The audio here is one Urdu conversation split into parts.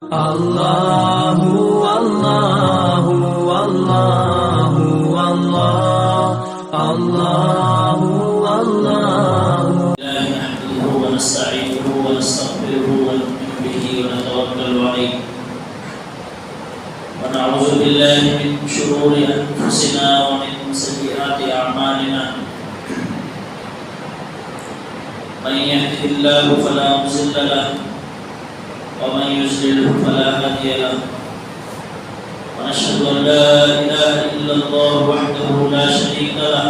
اللہ اللہ اللہ اللہ اللہ اللہ نحمده ونستعينه ونستغفره ونؤمن به ونتوكل عليه ونعوذ بالله من شرور أنفسنا ومن سيئات أعمالنا من يهده الله فلا مضل له ومن يضلل فلا هادي له ونشهد أن لا إله إلا الله وحده لا شريك له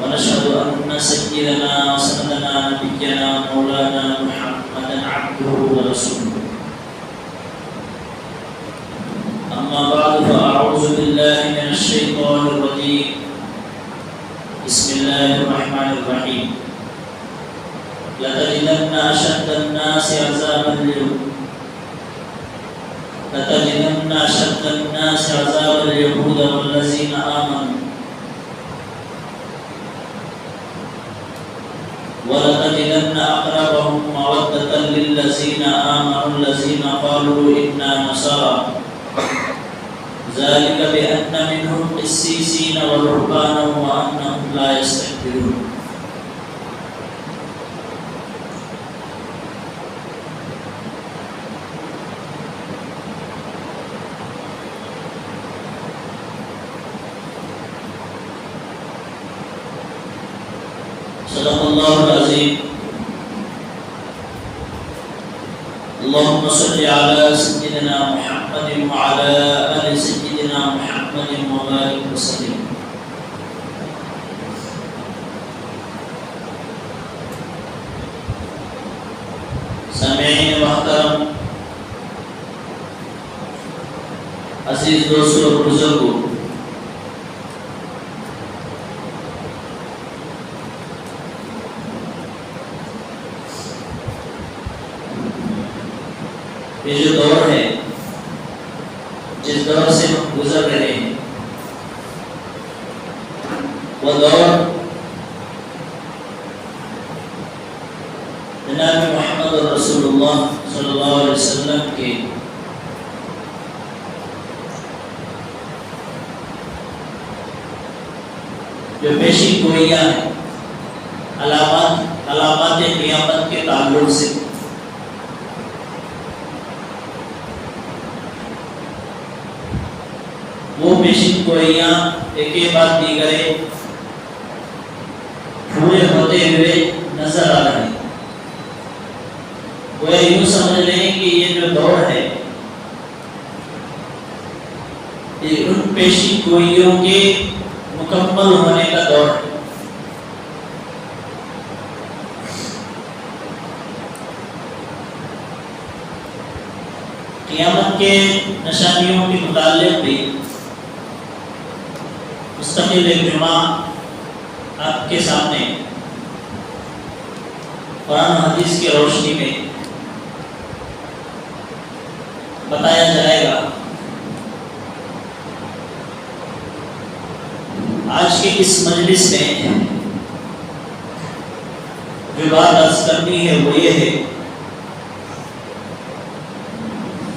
ونشهد أن سيدنا وسندنا نبينا مولانا محمدا عبده ورسوله أما بعد فأعوذ بالله من الشيطان الرجيم بسم الله الرحمن الرحيم لتجدن أشد الناس عذابا اليهود والذين آمنوا ولتجدن أقربهم مودة للذين آمنوا الذين قالوا إنا نصارى ذلك بأن منهم قسيسين ورهبانا وأنهم لا يستكبرون صدق الله العظيم اللهم صل على سيدنا محمد وعلى آل سيدنا محمد وبارك وسلم سامعین محترم، عزیز دوستو اور بزرگوں، یہ جو دور ہے، جس دور سے ہم گزر رہے ہیں، وہ دور جناب محمد رسول اللہ صلی اللہ علیہ وسلم کے جو پیشین گوئیاں ہیں، علامات قیامت کے تعلق سے وہ پیشین گوئیاں ایک کے بعد دیگرے پورے ہوتے ہوئے نظر آ رہے ہیں۔ وہ یوں سمجھ لیں کہ یہ جو دور ہے یہ ان پیشین گوئیوں کے مکمل ہونے کا دور ہے۔ قیامت کے نشانیوں کے متعلق بھی مستقل ایک جمعہ آپ کے سامنے قرآن و حدیث کی روشنی میں بتایا جائے گا۔ آج کے اس مجلس میں جو بات عرض کرنی ہے وہ یہ ہے،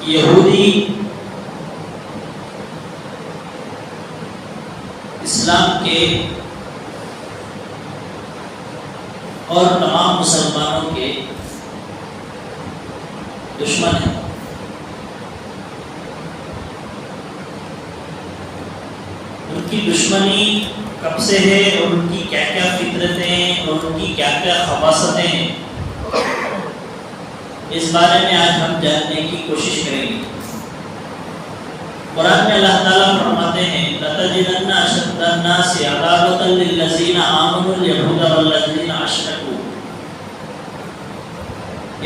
یہودی اسلام کے اور تمام مسلمانوں کے دشمن ہیں۔ ان کی دشمنی کب سے ہے اور ان کی کیا کیا فطرتیں اور ان کی کیا کیا خباثتیں ہیں، اس بارے میں آج ہم جاننے کی کوشش کریں گے۔ قرآن میں اللہ تعالیٰ فرماتے ہیں لَتَجِدَنَّ أَشَدَّ النَّاسِ عَدَاوَةً لِلَّذِينَ آمَنُوا الْيَهُودَ وَالَّذِينَ أَشْرَكُوا،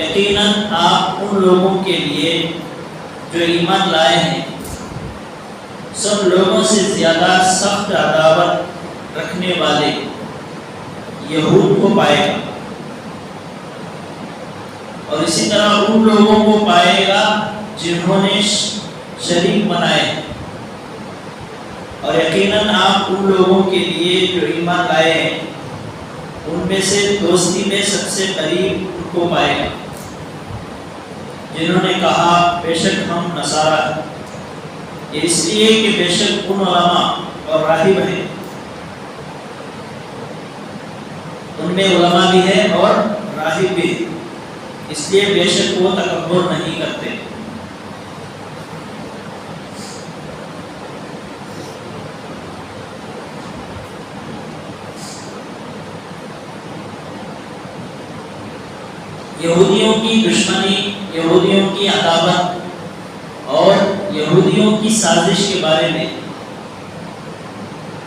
یقیناً آپ ان لوگوں کے لیے جو ایمان لائے ہیں سب لوگوں سے زیادہ سخت عداوت رکھنے والے یہود کو پائے گا، اور اسی طرح ان لوگوں کو پائے گا جنہوں نے شریک بنائے، اور یقیناً آپ ان لوگوں کے لیے جو ایمان لائے ہیں ان میں سے دوستی میں سب سے قریب ان کو پائے گا۔ جنہوں نے کہا بے شک ہم نصارہ ہیں، یہ اس لیے کہ بے شک ان علماء اور راہب ہیں، ان میں علماء بھی ہیں اور راہب بھی ہیں، اس لیے بے شک وہ تکبر نہیں کرتے۔ یہودیوں کی دشمنی، یہودیوں کی عداوت اور یہودیوں کی سازش کے بارے میں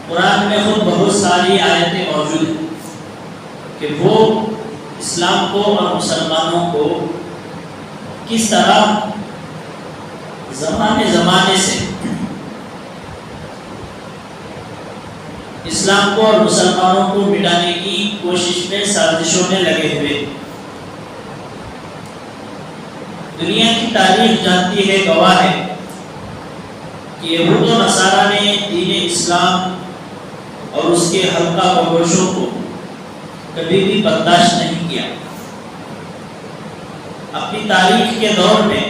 قرآن میں خود بہت ساری آیتیں موجود ہیں کہ وہ اسلام کو اور مسلمانوں کو کس طرح زمانے سے اسلام کو اور مسلمانوں کو مٹانے کی کوشش میں، سازشوں میں لگے ہوئے۔ دنیا کی تاریخ جانتی ہے، گواہ ہے کہ یہود و نصارہ نے دین اسلام اور اس کے حلقہ بگوشوں کو کبھی بھی برداشت نہیں کیا۔ اپنی تاریخ کے دور میں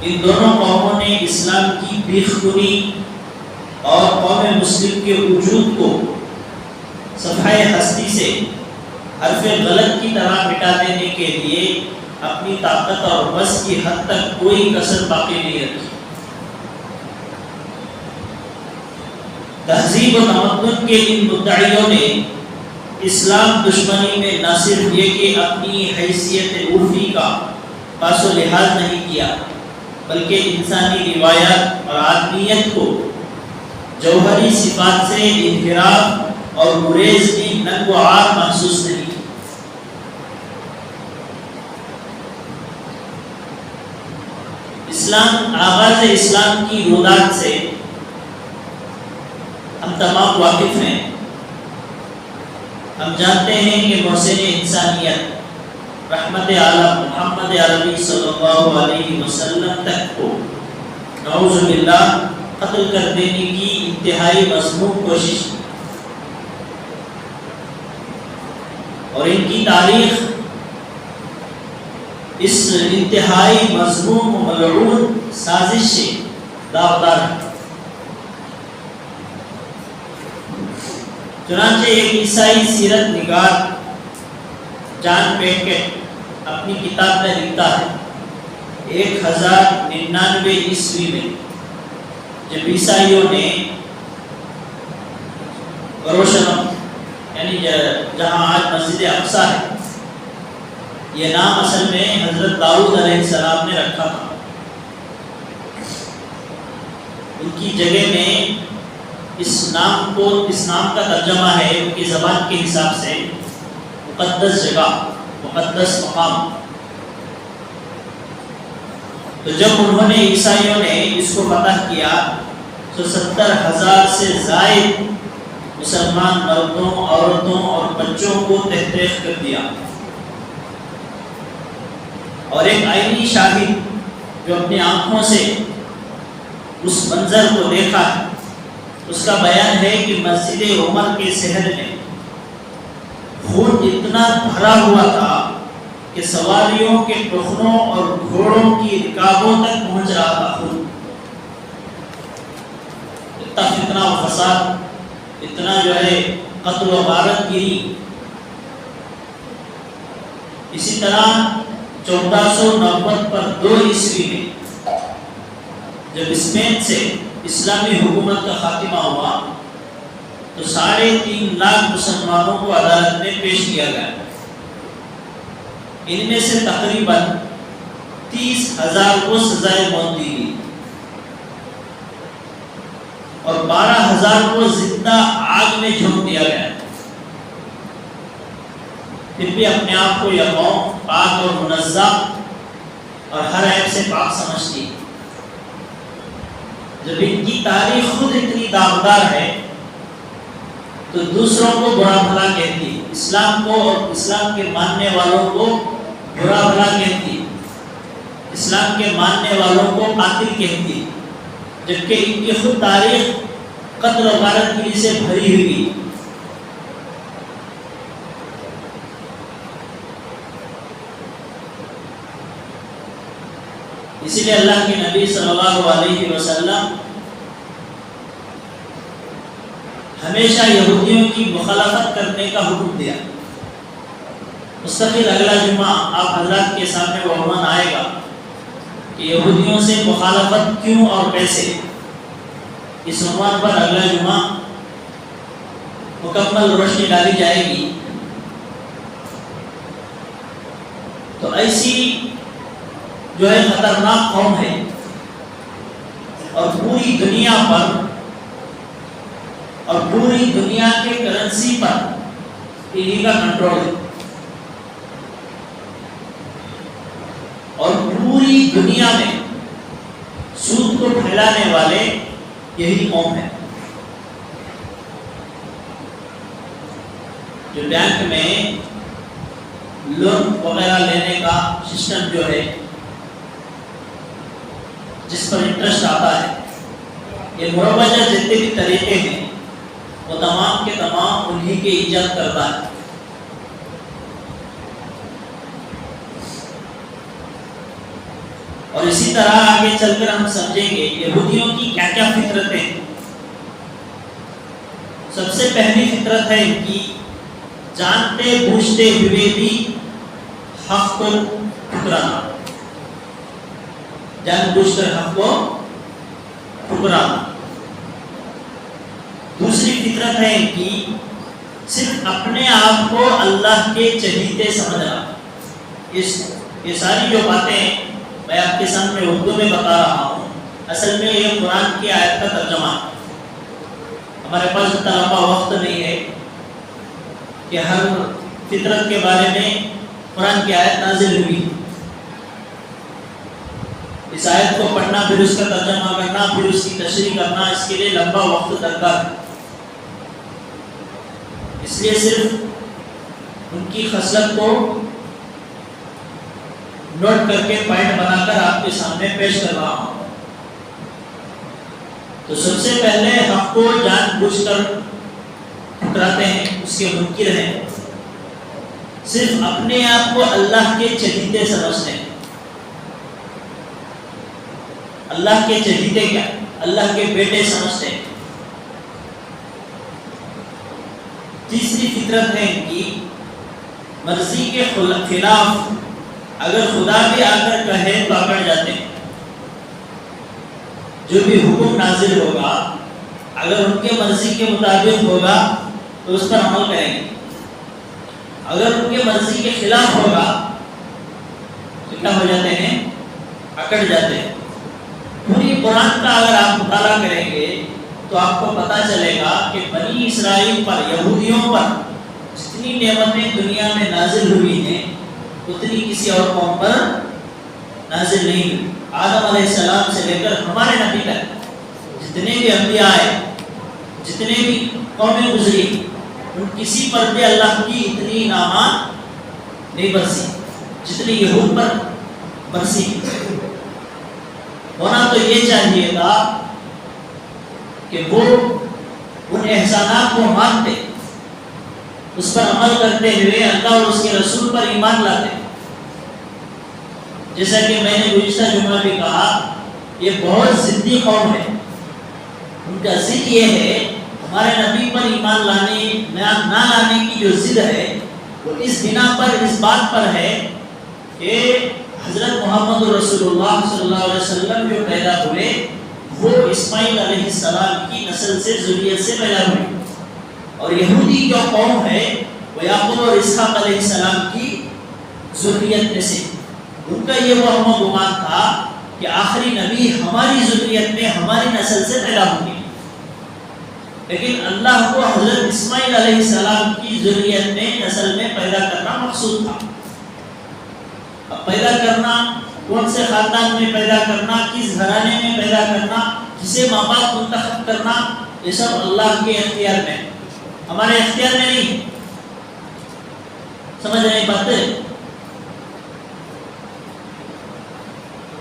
ان دونوں قوموں نے اسلام کی بیخ کنی اور قوم مسلم کے وجود کو صفحہ ہستی سے حرف غلط کی طرح مٹا دینے کے لیے اپنی طاقت اور بس کی حد تک کوئی کسر باقی نہیں رکھی۔ تہذیب و تمدن کے ان مدعیوں نے اسلام دشمنی میں نہ صرف یہ کہ اپنی حیثیت عرفی کا پاس و لحاظ نہیں کیا، بلکہ انسانی روایات اور آدمیت کو جوہری صفات سے انحراف اور گریز کی ننگ و عار محسوس نہیں کی۔ آغاز اسلام کی رویداد سے ہم تمام واقف ہیں۔ ہم جانتے ہیں کہ محسن انسانیت رحمت عالم محمد عربی صلی اللہ علیہ وسلم تک کو نعوذ باللہ قتل کر دینے کی انتہائی مذموم کوشش کی، اور ان کی تاریخ اس انتہائی مذموم و ملعون سازش سے داغدار ہے۔ چنانچہ ایک عیسائی سیرت نگار جان پیکٹ اپنی کتاب میں لکھتا ہے 1099 عیسوی میں جب عیسائیوں نے یروشلم یعنی جہاں آج مسجد اقصی ہے، یہ نام اصل میں حضرت داؤد علیہ السلام نے رکھا تھا، ان کی جگہ میں اس نام کا ترجمہ ہے ان کی زبان کے حساب سے مقدس جگہ، مقدس مقام۔ تو جب انہوں نے عیسائیوں نے اس کو فتح کیا تو 70,000 سے زائد مسلمان مردوں، عورتوں اور بچوں کو تحریک کر دیا، اور ایک عینی شاہد جو اپنی آنکھوں سے اس منظر کو دیکھا ہے، اس کا بیان ہے کہ مسجد عمر کے صحن میں خون اتنا بھرا ہوا تھا کہ سواریوں کے ٹخنوں اور گھوڑوں کی رکابوں تک پہنچ رہا تھا خون۔ اتنا فتنہ و فساد، اتنا جو ہے قتل و غارت گیری۔ اسی طرح 1490 پر 2 عیسوی میں جب اسپین سے اسلامی حکومت کا خاتمہ ہوا تو 3.5 لاکھ مسلمانوں کو عدالت میں پیش کیا گیا۔ ان میں سے تقریباً 30,000 کو سزائے موت دی گئی اور 12,000 کو زندہ آگ میں جھونک دیا گیا۔ پھر بھی اپنے آپ کو یہ قوم پاک اور منزہ اور ہر عیب سے پاک سمجھتی۔ جب ان کی تاریخ خود اتنی داغدار ہے تو دوسروں کو برا بھلا کہتی، اسلام کو اور اسلام کے ماننے والوں کو برا بھلا کہتی، اسلام کے ماننے والوں کو قاتل کہتی، جبکہ ان کی خود تاریخ قتل و غارت گیری سے بھری ہوئی۔ اسی لیے اللہ کے نبی صلی اللہ علیہ وسلم ہمیشہ یہودیوں کی مخالفت کرنے کا حکم دیا. مستقل اگلا جمعہ آپ حضرات کے سامنے وہ عنوان آئے گا کہ یہودیوں سے مخالفت کیوں اور کیسے. اس عنوان پر اگلا جمعہ مکمل روشنی ڈالی جائے گی. تو ایسی جو ہے خطرناک قوم ہے اور پوری دنیا پر اور پوری دنیا کے کرنسی پر انہی کا کنٹرول ہے اور پوری دنیا میں سود کو پھیلانے والے یہی قوم ہے. جو بینک میں لون وغیرہ لینے کا سسٹم جو ہے جس پر انٹرسٹ آتا ہے، یہ مروجہ جتنے بھی طریقے ہیں وہ تمام کے تمام انہی کے ایجاد کرتا ہے. اور اسی طرح آگے چل کر ہم سمجھیں گے یہودیوں کی کیا کیا فطرتیں ہیں. سب سے پہلی فطرت ہے ان کی جانتے بوجھتے ہوئے بھی حق کو ٹھکرانا. جان بوجھ کر حق کو ٹھکرانا. دوسری فطرت ہے ان کی صرف اپنے آپ کو اللہ کے چہیتے سمجھنا. یہ ساری جو باتیں میں آپ کے سامنے اردو میں بتا رہا ہوں، اصل میں یہ قرآن کی آیت کا ترجمہ ہے. ہمارے پاس اتنا لمبا وقت نہیں ہے کہ ہر فطرت کے بارے میں قرآن کی آیت نازل ہوئی، اس آیت کو پڑھنا، پھر اس کا ترجمہ کرنا، پھر اس کی تشریح کرنا، اس کے لیے لمبا وقت درکار ہے. اس لیے صرف ان کی خصلت کو نوٹ کر کے پوائنٹ بنا کر آپ کے سامنے پیش کر رہا ہوں. تو سب سے پہلے حق کو جان بوجھ کر ٹھکراتے ہیں، اس کے منکر ہیں. صرف اپنے آپ کو اللہ کے چہیتے سمجھتے ہیں. اللہ کے چہیتے کیا؟ اللہ کے بیٹے سمجھتے ہیں. تیسری فطرت ہے ان کی مرضی کے خلاف اگر خدا بھی آ کر کہے تو آکڑ جاتے ہیں. جو بھی حکم نازل ہوگا اگر ان کے مرضی کے مطابق ہوگا تو اس پر عمل کریں گے، اگر ان کے مرضی کے خلاف ہوگا تو کیا ہو جاتے ہیں؟ اکڑ جاتے ہیں. پوری قرآن کا اگر آپ مطالعہ کریں گے تو آپ کو پتہ چلے گا کہ بنی اسرائیل پر، یہودیوں پر جتنی نعمتیں دنیا میں نازل ہوئی ہیں اتنی کسی اور قوم پر نازل نہیں ہوئی. آدم علیہ السلام سے لے کر ہمارے نبی تک جتنے بھی انبیاء آئے، جتنے بھی قومیں گزری، ان کسی پر بھی اللہ کی اتنی انعامات نہیں برسی جتنی یہود پر برسی. ہونا تو یہ چاہیے تھا کہ وہ ان احسانات کو مانتے، اس پر عمل کرتے ہوئے اللہ اور اس کے رسول پر ایمان لاتے. جیسا کہ میں نے گزشتہ جمعہ بھی کہا، یہ بہت ضدی قوم ہے. ان کا ضد یہ ہے، ہمارے نبی پر ایمان نہ لانے کی جو ضد ہے وہ اس بنا پر، اس بات پر ہے کہ حضرت محمد رسول اللہ صلی اللہ علیہ وسلم جو پیدا ہوئے وہ اسماعیل علیہ السلام کی نسل سے، ذریت سے پیدا ہوئے، اور یہودی جو قوم ہے وہ یعقوب اور اسحاق علیہ السلام کی ذریت میں سے. ان کا یہ وہم و گمان تھا کہ آخری نبی ہماری ذریت میں، ہماری نسل سے پیدا ہوں گے. لیکن اللہ کو حضرت اسماعیل علیہ السلام کی ذریت میں، نسل میں پیدا کرنا مقصود تھا. اب پیدا کرنا، کون سے خاندان میں پیدا کرنا، کس گھرانے میں پیدا کرنا، کسے ماں باپ منتخب کرنا، یہ سب اللہ کے اختیار میں، ہمارے اختیار میں نہیں. سمجھ رہے باتیں؟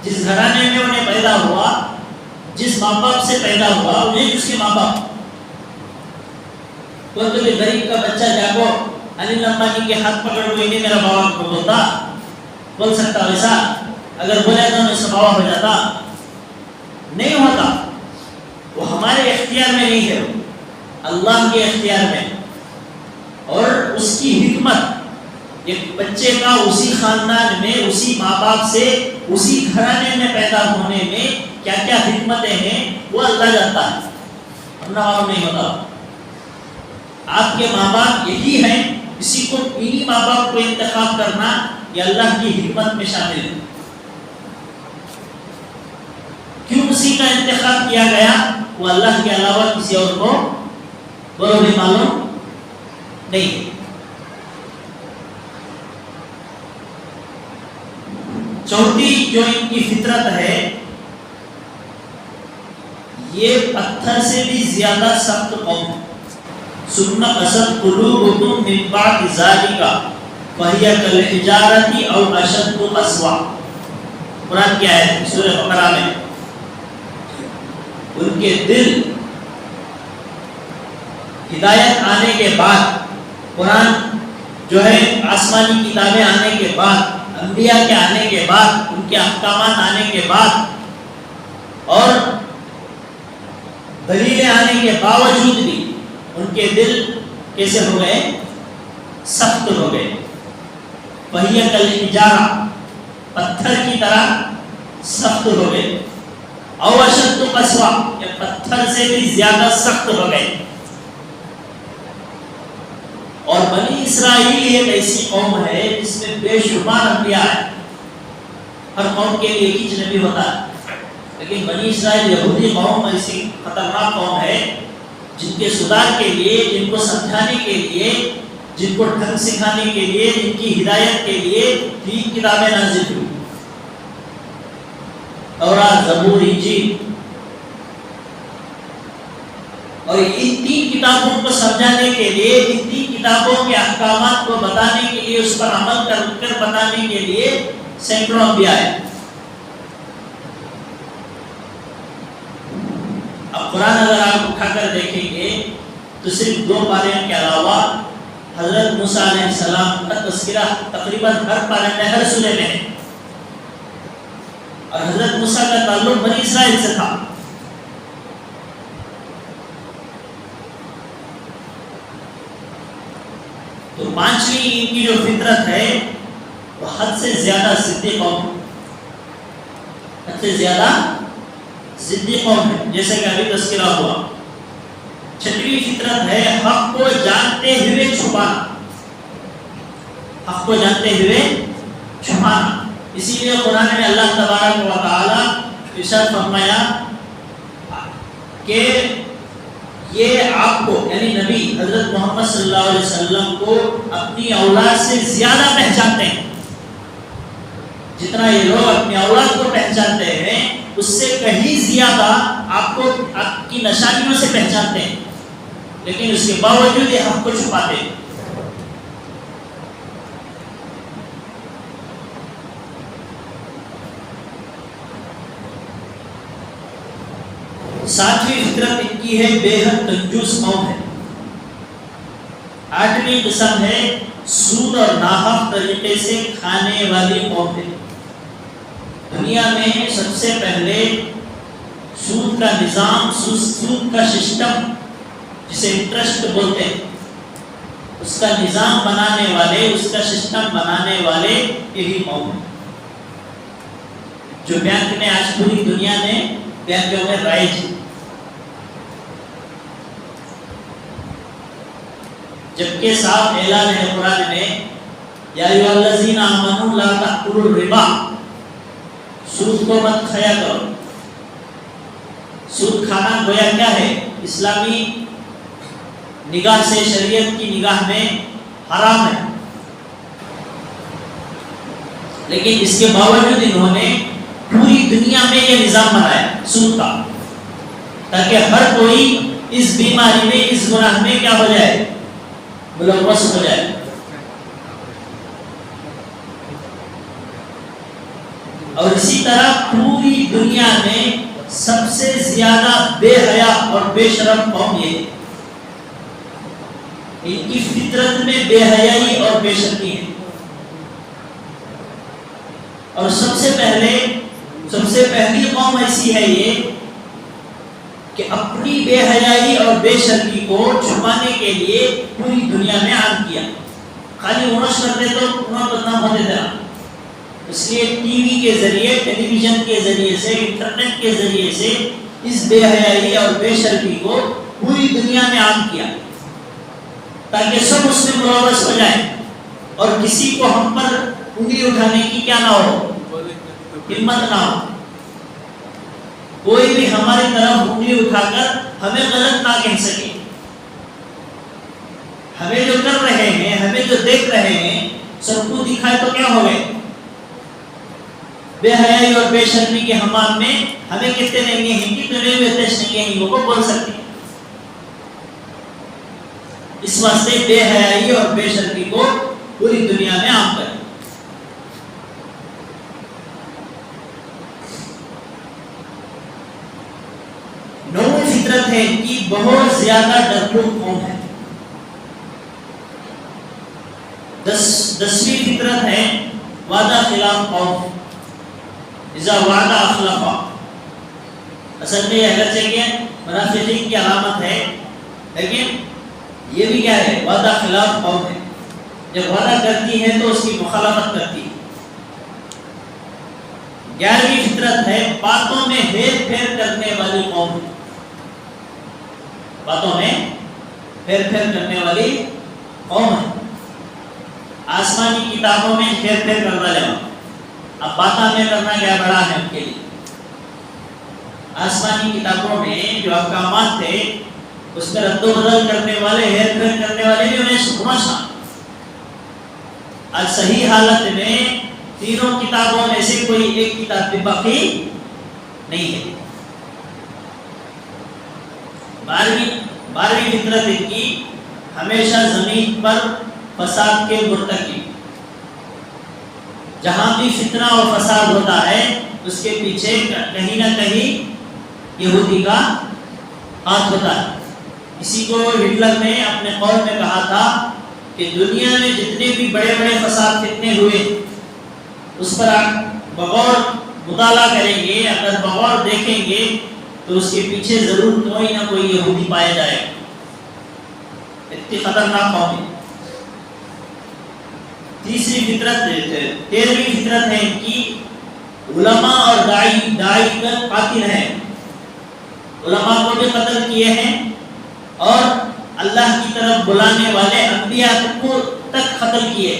جس گھرانے میں انہیں پیدا ہوا، جس ماں باپ سے پیدا ہوا، انہیں اس کے ماں باپ. کوئی تو غریب کا بچہ جاگو انل امبانی کے ہاتھ پکڑ کے نہیں میرا باپ کو بولتا، بول سکتا ویسا؟ اگر بولے تو میں سباوا ہو جاتا؟ نہیں ہوتا. وہ ہمارے اختیار میں نہیں ہے، اللہ کے اختیار میں. اور اس کی حکمت، ایک بچے کا اسی خاندان میں، اسی ماں باپ سے، اسی گھرانے میں پیدا ہونے میں کیا کیا حکمتیں ہیں وہ اللہ جانتا ہے، ہمارا معلوم نہیں ہوتا. آپ کے ماں باپ یہی ہیں، کسی کو انہی ماں باپ کو انتخاب کرنا یہ اللہ کی حکمت میں شامل ہے. کیوں اسی کا انتخاب کیا گیا؟ وہ اللہ کے علاوہ کسی اور کو بولو بھی معلوم نہیں. چوتھی جو ان کی فطرت ہے، یہ پتھر سے بھی زیادہ سخت قوم ہے. ثم قست قلوبکم من بعد ذلک فہی کالحجارۃ او اشد قسوۃ. قرآن کی آیت سورہ بقرہ میں. ان کے دل ہدایت آنے کے بعد، قرآن جو ہے آسمانی کتابیں آنے کے بعد، انبیاء کے آنے کے بعد، ان کے احکامات آنے کے بعد اور دلیلیں آنے کے باوجود بھی ان کے دل کیسے ہو گئے؟ سخت ہو گئے. وہی کالحجارہ، پتھر کی طرح سخت ہو گئے. او اشد قسوۃ، یا پتھر سے بھی زیادہ سخت ہو گئے. اور بنی اسرائیل ایک ایسی قوم ہے جس میں بے شمار انبیاء ہیں. ہر قوم کے لیے ایک ہی نبی ہوتا ہے، لیکن بنی اسرائیل یہودی قوم ایسی خطرناک قوم ہے جن کے سدھار کے لیے، جن کو سمجھانے کے لیے، جن کو ڈھنگ سکھانے کے لیے، جن کی ہدایت کے لیے 3 کتابیں نازل ہوئی، تورات، زبور، انجیل. اور ان 3 کتابوں کو سمجھانے کے لیے، ان 3 کتابوں کے احکامات کو بتانے کے لیے، اس پر عمل کر بتانے کے لیے سینکڑوں انبیاء ہیں. اب قرآن اگر آپ اٹھا کر دیکھیں گے تو صرف 2 پاروں کے علاوہ حضرت موسیٰ علیہ السلام کا تذکرہ تقریباً ہر پارے میں، ہر سورے میں ہے. اور حضرت موسیٰ کا تعلق بنی اسرائیل سے تھا. تو 5ویں ان کی جو فطرت ہے وہ حد سے زیادہ ضدی قوم، حد سے زیادہ ضدی قوم ہے، جیسے کہ ابھی تذکرہ ہوا. 6ویں فطرت ہے حق کو جانتے ہوئے چھپانا، حق کو جانتے ہوئے چھپانا. اسی لیے قرآن میں اللہ تبارک و تعالی ارشاد فرمایا کہ یہ آپ کو، یعنی نبی حضرت محمد صلی اللہ علیہ وسلم کو اپنی اولاد سے زیادہ پہچانتے ہیں. جتنا یہ لوگ اپنی اولاد کو پہچانتے ہیں اس سے کہیں زیادہ آپ کو آپ کی نشانیوں سے پہچانتے ہیں، لیکن اس کے باوجود یہ حق کو چھپاتے ہیں. ساتویں فطرت ان کی ہے بے حد کنجوس قوم ہے. 8ویں قسم ہے سود اور ناحق طریقے سے کھانے والی قوم ہے. دنیا میں سب سے پہلے سود کا نظام، سود کا سسٹم جسے انٹرسٹ بولتے ہیں، اس کا نظام بنانے والے، اس کا سسٹم بنانے والے یہی قوم ہے. جو بینک میں آج پوری دنیا میں بینکوں میں رائج ہے. جبکہ صاف اعلان ہے قرآن میں، یا ایھا الذین آمنوا لا تأکلوا الربا، سود کو مت کھایا کرو. سود کھانا گویا کیا ہے؟ اسلامی نگاہ سے، شریعت کی نگاہ میں حرام ہے، لیکن اس کے باوجود انہوں نے پوری دنیا میں یہ نظام بنایا سود کا، تاکہ ہر کوئی اس بیماری میں، اس گناہ میں کیا ہو جائے؟ ملوث ہو جائے. اور اسی طرح پوری دنیا میں سب سے زیادہ بے حیا اور بے شرم قوم یہ ہے. ان کی فطرت میں بے حیائی اور بے شرمی ہے. اور سب سے پہلی قوم ایسی ہے یہ کہ اپنی بے حیائی اور بے شرمی کو چھپانے کے لیے پوری دنیا میں عام کیا. خالی اونش کرتے تو انہوں بدنام ہوتے تھے. اس لیے ٹی وی کے ذریعے، ٹیلی ویژن کے ذریعے سے، انٹرنیٹ کے ذریعے سے اس بے حیائی اور بے شرمی کو پوری دنیا میں عام کیا تاکہ سب اس میں ملوث ہو جائیں اور کسی کو ہم پر انگلی اٹھانے کی کیا نہ ہو، ہمت نہ ہو. کوئی بھی ہماری طرف انگلی اٹھا کر ہمیں غلط نہ کہہ سکے. ہمیں جو کر رہے ہیں، ہمیں جو دیکھ رہے ہیں، سب کو دکھائے تو کیا ہو گئے؟ بے حیائی اور بے شرمی کے حمام میں ہمیں کہتے نہیں ہیں کہ تمہیں بھی اتش نہیں ہے، وہ بول سکتے ہیں. اس واسطے بے حیائی اور بے شرمی کو پوری دنیا میں عام کریں. نویں فطرت ہے کہ بہت زیادہ ڈرپوک قوم ہے. 10ویں فطرت ہے وعدہ خلاف قوم. اذا وعدہ اخلفا. اصل میں یہ اگرچہ کہ منافقین کی علامت ہے، لیکن یہ بھی کیا ہے؟ وعدہ خلاف قوم ہے. جب وعدہ کرتی ہے تو اس کی مخالفت کرتی ہے. 11ویں فطرت ہے باتوں میں ہیر پھیر کرنے والی قوم. باتوں میں ہیر پھیر کرنے والی قوم ہے. آسمانی کتابوں میں ہیر پھیر کرنا لے. اب باتیں میں کرنا کیا بڑا ہے ان کے لیے. آسمانی کتابوں میں جو احکامات تھے اس میں رد و بدل کرنے والے، ہیر پھیر کرنے والے بھی انہیں سمجھنا. آج صحیح حالت میں تینوں کتابوں میں سے کوئی ایک کتاب بھی باقی نہیں ہے. 12ویں فطرت ان کی ہمیشہ زمین پر فساد کے مرتکب. جہاں بھی فتنہ اور فساد ہوتا ہے اس کے پیچھے کہیں نہ کہیں یہودی کا ہاتھ ہوتا ہے. اسی کو ہٹلر نے اپنے قول میں کہا تھا کہ دنیا میں جتنے بھی بڑے بڑے فساد فتنے ہوئے اس پر آپ بغور مطالعہ کریں گے، اگر بغور دیکھیں گے تو اس کے پیچھے ضرور کوئی نہ کوئی یہودی پایا جائے. اتنی خطرناک قوم ہے. 13ویں فطرت ہے ان کی علماء اور داعی کا قاتل ہیں. علماء کو بھی قتل کیے ہیں اور اللہ کی طرف بلانے والے انبیاء کو تک قتل کیے.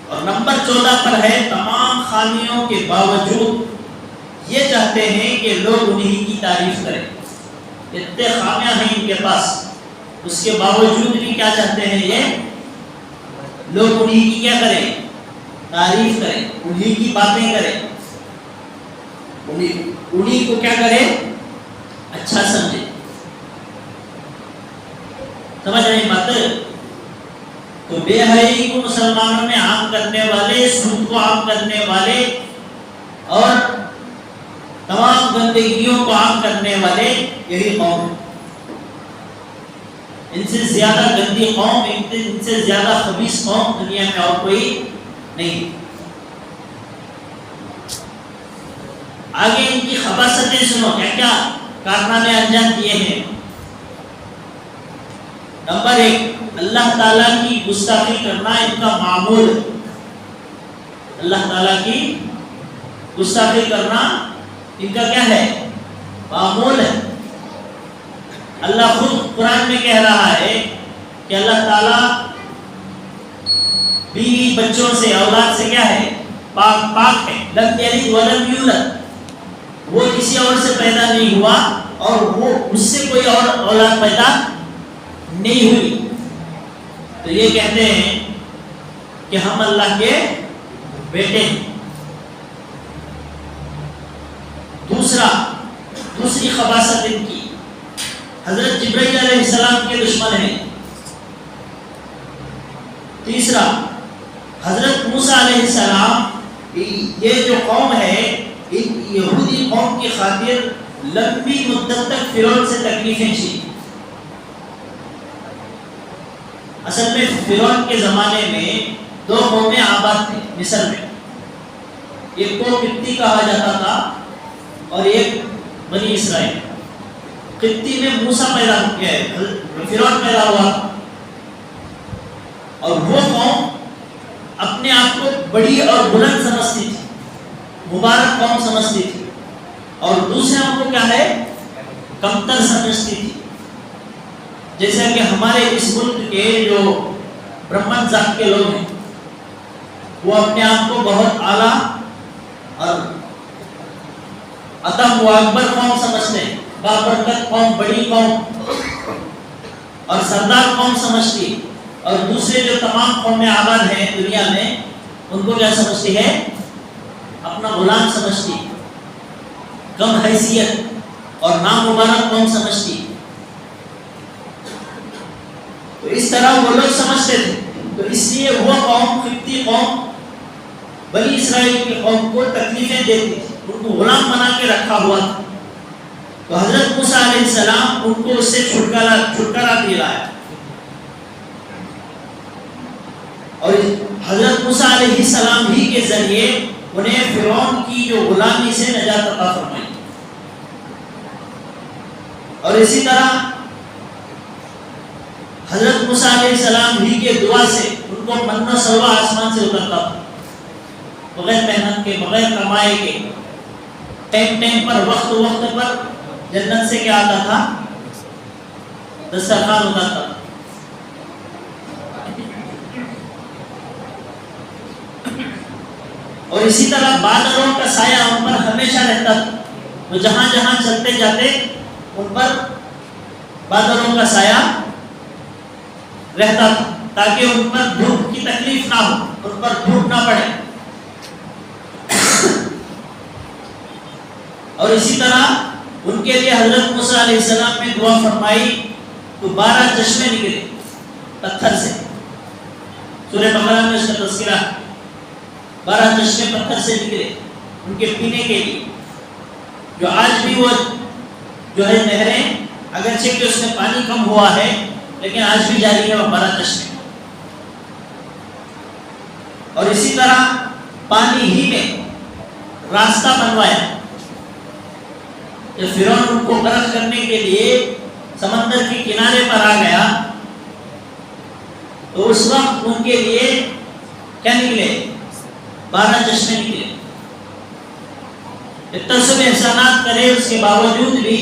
اور نمبر 14 پر ہے تمام خامیوں کے باوجود یہ چاہتے ہیں کہ لوگ انہی کی تعریف کریں. اتنے خامیاں ہیں ان کے پاس، اس کے باوجود بھی کیا چاہتے ہیں؟ یہ لوگ انہی کی کیا کریں؟ تعریف کریں، انہی کی باتیں کریں، انہی کو کیا کریں؟ اچھا سمجھے. سمجھ رہے ہیں بات؟ تو بے حیائی کو مسلمانوں میں عام کرنے والے، سود کو عام کرنے والے اور تمام گندگیوں کو عام کرنے والے یہی قوم ہے. ان سے زیادہ گندی قوم، ان سے زیادہ خبیث قوم دنیا میں اور کوئی نہیں. آگے ان کی خباثتیں سنو، کیا کیا کارنامے انجام دیے ہیں. نمبر 1، اللہ تعالیٰ کی گستاخی کرنا ان کا معمول ہے. اللہ تعالیٰ کی گستاخی کرنا ان کا کیا ہے؟ معمول ہے. اللہ خود قرآن میں کہہ رہا ہے کہ اللہ تعالیٰ بیوی بچوں سے، اولاد سے کیا ہے؟ پاک ہے. لم یلد ولم یولد، وہ کسی اور سے پیدا نہیں ہوا اور وہ اس سے کوئی اور اولاد پیدا نہیں ہوئی. تو یہ کہتے ہیں کہ ہم اللہ کے بیٹے ہیں. دوسری خباثت ان کی حضرت جبرائیل علیہ السلام کے دشمن ہیں. تیسرا، حضرت موسیٰ علیہ السلام، یہ جو قوم ہے یہودی قوم کی خاطر لمبی مدت تک فرعون سے تکلیفیں جھیلی. اصل میں فرعون کے زمانے میں دو قومیں آباد تھے مصر میں. ایک کو قبطی کہا جاتا تھا اور ایک بنی اسرائیل. قبطی میں موسیٰ پیدا کیا ہے، فرعون پیدا ہوا، اور وہ قوم اپنے آپ کو بڑی اور بلند سمجھتی تھی، مبارک قوم سمجھتی تھی، اور دوسرے کو کیا ہے، کمتر سمجھتی تھی. جیسا کہ ہمارے اس ملک کے جو برہمن ذات کے لوگ ہیں وہ اپنے آپ کو بہت اعلیٰ اور عظیم و اکبر قوم سمجھتے ہیں، بابرکت قوم، بڑی قوم اور سردار قوم سمجھتی، اور دوسرے جو تمام قومیں آباد ہیں دنیا میں ان کو کیا سمجھتی ہے، اپنا غلام سمجھتی، کم حیثیت اور نامبارک قوم سمجھتی. تو اس طرح وہ لوگ سمجھتے تھے. تو اس لیے وہ قوم، قبطی قوم، بنی اسرائیل کی قوم کو تکلیفیں دیتی تھی، ان کو غلام بنا کے رکھا ہوا تھا. تو حضرت موسیٰ علیہ السلام ان کو اس سے چھٹکارا دلایا، اور حضرت موسیٰ علیہ السلام ہی کے ذریعے انہیں فرعون کی جو غلامی سے نجات عطا فرمائی. اور اسی طرح حضرت موسیٰ علیہ السلام ہی کے دعا سے ان کو من و سلوہ آسمان سے اترتا تھا، بغیر محنت کے، بغیر کمائے کے، ٹائم پر، وقت پر جنت سے کیا آتا تھا، دسترخوان اترتا تھا. اور اسی طرح بادلوں کا سایہ ان پر ہمیشہ رہتا تھا. وہ جہاں جہاں چلتے جاتے ان پر بادلوں کا سایہ رہتا تھا، تاکہ ان پر دھوپ کی تکلیف نہ ہو، ان پر دھوپ نہ پڑے. اور اسی طرح ان کے لیے حضرت موسیٰ علیہ السلام نے دعا فرمائی تو 12 چشمے نکلے پتھر سے. سورہ بقرہ میں اس کا تذکرہ ہے. 12 چشمے پتھر سے نکلے ان کے پینے کے لیے، جو آج بھی وہ جو ہے نہریں، اگرچہ کہ اس میں پانی کم ہوا ہے لیکن آج بھی جاری ہے وہ 12 چشمے. اور اسی طرح پانی ہی میں راستہ بنوایا. جب فرعون ان کو غرق کرنے کے لیے سمندر کے کنارے پر آ گیا تو اس وقت ان کے لیے کیا نکلے، 12 چشمے نکلے. اتنا سب احسانات کرے اس کے باوجود بھی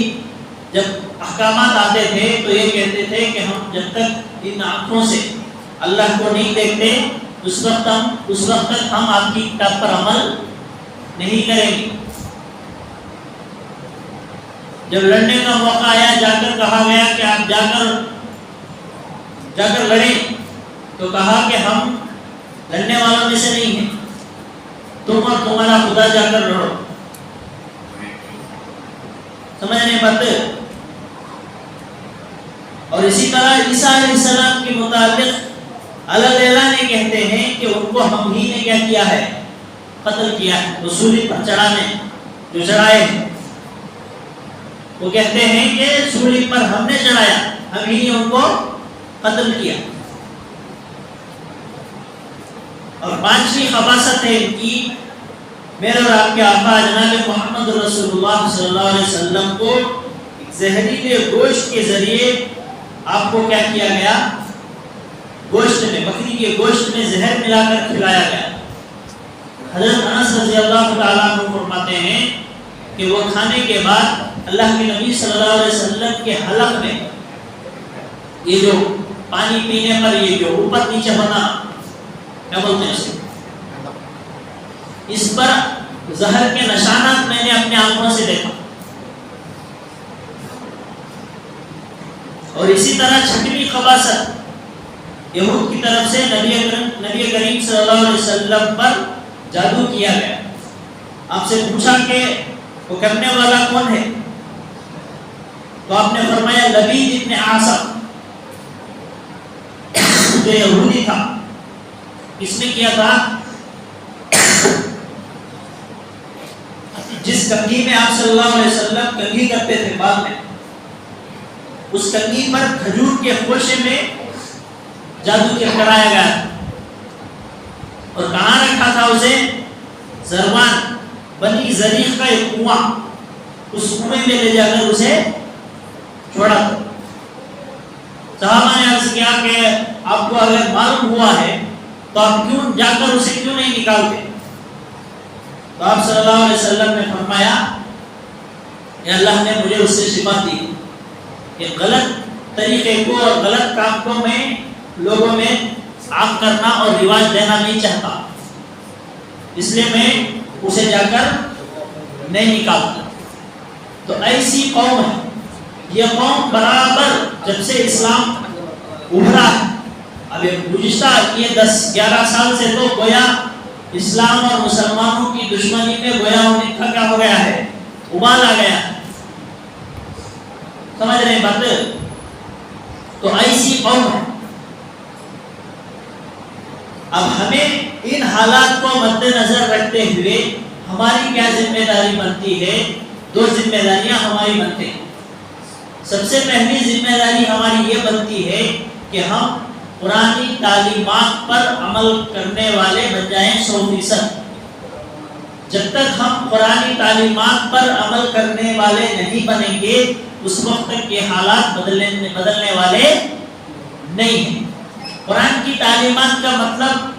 جب احکامات آتے تھے تو یہ کہتے تھے کہ ہم جب تک ان آنکھوں سے اللہ کو نہیں دیکھتے اس وقت تک ہم آپ کی کتاب پر عمل نہیں کریں گے. جب لڑنے کا موقع آیا، جا کر کہا گیا کہ آپ جا کر لڑیں، تو کہا کہ ہم لڑنے والوں میں سے نہیں ہیں، تم اور تمہارا خدا جا کر لڑو. سمجھنے بات. اور اسی طرح عیسیٰ علیہ السلام کے متعلق اللہ نے کہتے ہیں کہ ان کو ہم ہی نے کیا کیا ہے، قتل کیا ہے. سولی پر چڑھانے جو چڑھائے ہیں وہ کہتے ہیں کہ سولی پر ہم نے چڑھایا، ہم ہی نے ان کو قتل کیا. اور 5ویں خباثت ہے ان کی، میرے اور آپ کے آقا جناب محمد رسول اللہ صلی اللہ علیہ وسلم کو زہریلے گوشت کے ذریعے آپ کو کیا کیا گیا، گوشت میں، بکری کے گوشت میں زہر ملا کر کھلایا گیا. حضرت انس رضی اللہ تعالیٰ عنہ فرماتے ہیں کہ وہ کھانے کے بعد اللہ کے نبی صلی اللہ علیہ وسلم کے حلق میں یہ جو پانی پینے پر یہ جو اوپر نیچے ہونا کیا بولتے ہیں اسے، اس پر زہر کے نشانات میں نے اپنے آنکھوں سے دیکھا. اور اسی طرح 6ویں خباثت یہود کی طرف سے نبی کریم صلی اللہ علیہ وسلم پر جادو کیا گیا. آپ سے پوچھا کہ وہ کرنے والا کون ہے، تو آپ نے فرمایا لبید ابن عاصم، جو یہودی تھا. اس نے کیا تھا، جس کنگھی میں آپ صلی اللہ علیہ وسلم کنگھی کرتے تھے بعد میں، اس کنگھی پر کھجور کے خوشے میں جادو کے کرایا گیا اور کہاں رکھا تھا اسے؟ زروان بنی زریق کا ایک کنواں، اس کنویں میں لے جا کر اسے چھوڑا تھا۔ صحابہ نے عرض کیا کہ آپ کو اگر معلوم ہوا ہے تو آپ کیوں جا کر اسے کیوں نہیں نکالتے؟ تو آپ صلی اللہ علیہ وسلم نے فرمایا کہ اللہ نے مجھے اس سے شفا دی کہ غلط طریقے کو اور غلط کام کو میں لوگوں میں عام کرنا اور رواج دینا نہیں چاہتا، اس لیے میں اسے جا کر نہیں نکالتا۔ تو ایسی قوم ہے یہ قوم، برابر جب سے اسلام ابھرا ہے، اب گزشتہ یہ 10-11 سال سے تو گویا اسلام اور مسلمانوں کی دشمنی میں گویا ان کا کیا ہو گیا ہے؟ ابال آ گیا، سمجھ رہے ہیں بات؟ تو ایسی قوم ہے۔ اب ہمیں ان حالات کو مد نظر رکھتے ہوئے ہماری کیا ذمہ داری بنتی ہے؟ 2 ذمہ داریاں ہماری بنتی ہیں۔ سب سے پہلی ذمہ داری ہماری یہ بنتی ہے کہ ہم قرآنی تعلیمات پر عمل کرنے والے بن جائیں 100%۔ جب تک ہم قرآنی تعلیمات پر عمل کرنے والے نہیں بنیں گے اس وقت تک یہ حالات بدلنے والے نہیں ہیں۔ قرآن کی تعلیمات کا مطلب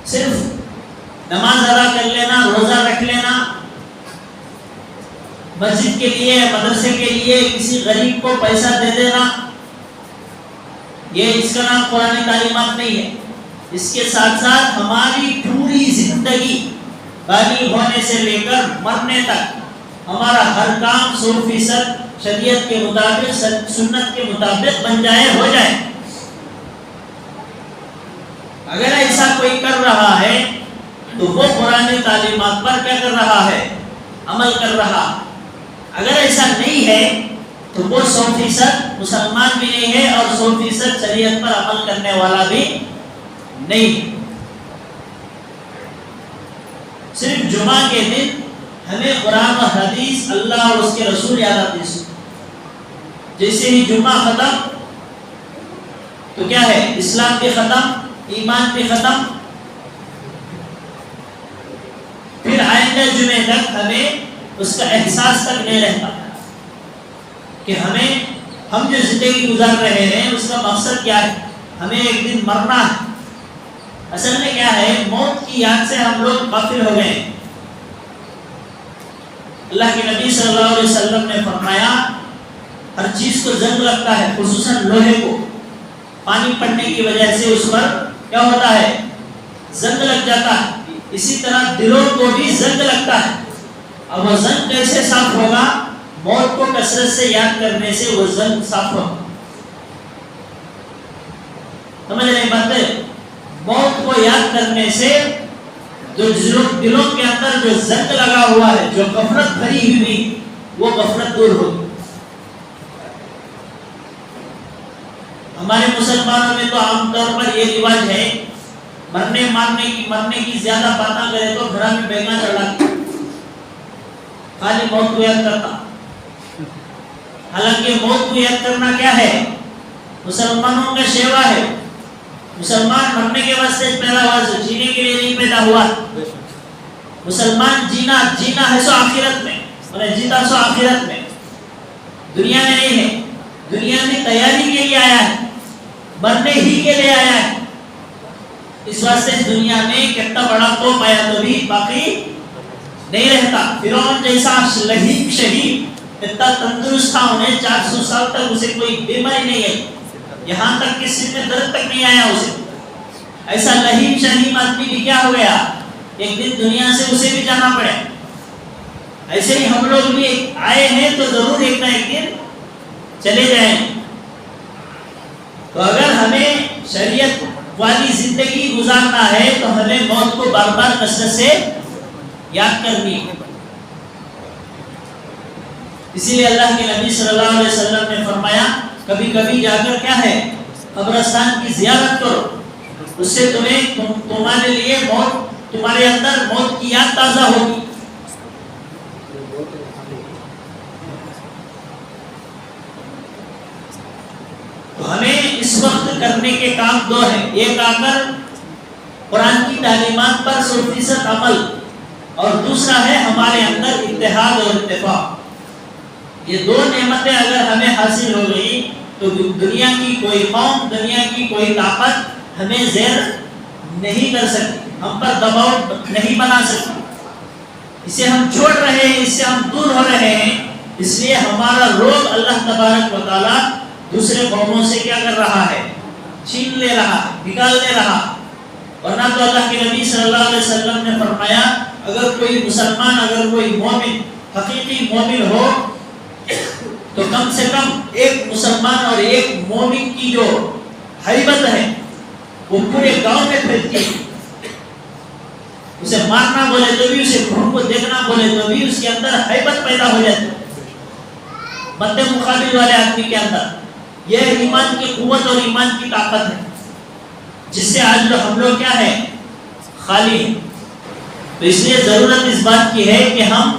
صرف نماز ادا کر لینا، روزہ رکھ لینا، مسجد کے لیے مدرسے کے لیے کسی غریب کو پیسہ دے دینا، یہ اس کا نام قرآن تعلیمات نہیں ہے۔ اس کے ساتھ ساتھ ہماری پوری زندگی بالغ ہونے سے لے کر مرنے تک ہمارا ہر کام 100% شریعت کے مطابق، سنت کے مطابق بن جائے، ہو جائے۔ اگر ایسا کوئی کر رہا ہے تو وہ قرآن تعلیمات پر کیا کر رہا ہے؟ عمل کر رہا۔ اگر ایسا نہیں ہے تو وہ 100% مسلمان بھی نہیں ہے اور 100% شریعت پر عمل کرنے والا بھی نہیں ہے۔ صرف جمعہ کے دن ہمیں قرآن و حدیث، اللہ اور اس کے رسول یاد آتے ہیں۔ جیسے ہی جمعہ ختم تو کیا ہے؟ اسلام بھی ختم، ایمان بھی ختم۔ پھر آئندہ جمعے تک ہمیں اس کا احساس تک نہیں رہتا کہ ہم جو زندگی گزار رہے ہیں اس کا مقصد کیا ہے؟ ہمیں ایک دن مرنا ہے۔ اصل میں کیا ہے؟ موت کی یاد سے ہم لوگ غافل ہو گئے۔ اللہ کے نبی صلی اللہ علیہ وسلم نے فرمایا ہر چیز کو زنگ لگتا ہے، خصوصاً لوہے کو، پانی پڑنے کی وجہ سے اس پر کیا ہوتا ہے؟ زنگ لگ جاتا ہے۔ اسی طرح دلوں کو بھی زنگ لگتا ہے۔ اب وہ زنگ کیسے صاف ہوگا؟ موت کو کثرت سے یاد کرنے سے وہ زنگ صاف ہوگا۔ سمجھ رہے ہیں بات؟ موت کو یاد کرنے سے جو دلوں کے اندر جو زنگ لگا ہوا ہے، جو غفلت بھری ہوئی، وہ غفلت دور ہوگی۔ ہمارے مسلمانوں میں تو عام طور پر یہ رواج ہے، مرنے کی زیادہ باتیں کرے تو گھر میں بیگا چڑھا خالی موت کو یاد کرتا۔ حالانکہ موت کو یاد کرنا کیا ہے؟ مسلمانوں کا شیوا ہے۔ مسلمان مرنے کے واسطے پیدا ہوا، جینے کے لیے نہیں پیدا ہوا۔ مسلمان جینا ہے سو آخرت میں، اور جیتا سو آخرت میں، دنیا میں نہیں ہے۔ دنیا میں تیاری کے لیے آیا ہے، مرنے ہی کے لیے آیا ہے۔ اس واسطے دنیا میں کتنا بڑا توپ آیا تو بھی باقی نہیں رہتا۔ فرعون جیسا لہیب شہید اتنا تندرست تھا، انہیں 400 سال تک اسے کوئی بیماری نہیں ہے، یہاں تک کہ سر میں درد تک نہیں آیا اسے۔ ایسا لہیب شہید آدمی بھی کیا ہو گیا؟ ایک دن دنیا سے اسے بھی جانا پڑے۔ ایسے ہی ہم لوگ بھی آئے ہیں تو ضرور ایک نہ ایک دن چلے جائیں۔ تو اگر ہمیں شریعت والی زندگی گزارنا ہے تو ہمیں موت کو بار بار کثرت سے یاد کرنی ہے۔ اسی لیے اللہ کے نبی صلی اللہ علیہ وسلم نے فرمایا کبھی کبھی جا کر کیا ہے؟ قبرستان کی زیارت کرو، اس سے تمہارے لیے تمہارے اندر موت کی یاد تازہ ہوگی۔ تو ہمیں اس وقت کرنے کے کام دو ہیں، ایک آ کر قرآن کی تعلیمات پر 100% عمل، اور دوسرا ہے ہمارے اندر اتحاد اور اتفاق۔ یہ دو نعمتیں اگر ہمیں حاصل ہو گئی تو دنیا کی کوئی قوم، دنیا کی کوئی طاقت ہمیں زیر نہیں کر سکتی، ہم پر دباؤ نہیں بنا سکتی۔ اسے ہم چھوڑ رہے ہیں، اس سے ہم دور ہو رہے ہیں، اس لیے ہمارا روب اللہ تبارک و تعالیٰ دوسرے قوموں سے کیا کر رہا ہے؟ چھین لے رہا، نکال لے رہا۔ ورنہ تو اللہ کے نبی صلی اللہ علیہ وسلم نے فرمایا اگر کوئی مسلمان، اگر کوئی مومن، حقیقی مومن ہو تو کم سے کم ایک مسلمان اور ایک مومن کی جو ہیبت ہے وہ پورے گاؤں میں پھیلتی ہے۔ اسے مارنا بولے تو بھی، اسے گھوڑ کو دیکھنا بولے تو بھی اس کے اندر ہیبت پیدا ہو جاتی ہے مد مقابل والے آدمی کے اندر۔ یہ ایمان کی قوت اور ایمان کی طاقت ہے جس سے آج جو ہم لوگ کیا ہے؟ خالی ہیں۔ تو اس لیے ضرورت اس بات کی ہے کہ ہم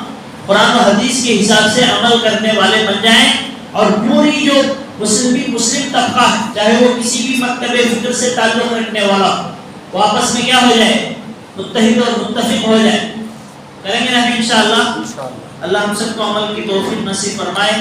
قرآن و حدیث کے حساب سے عمل کرنے والے بن جائیں، اور پوری جو مسلم طبقہ ہے، چاہے وہ کسی بھی مکتب فکر سے تعلق رکھنے والا ہو، وہ آپس میں کیا ہو جائے؟ متحد اور متفق ہو جائے۔ کریں گے نا انشاءاللہ؟ اللہ ہم سب کو عمل کی توفیق نصیب فرمائے۔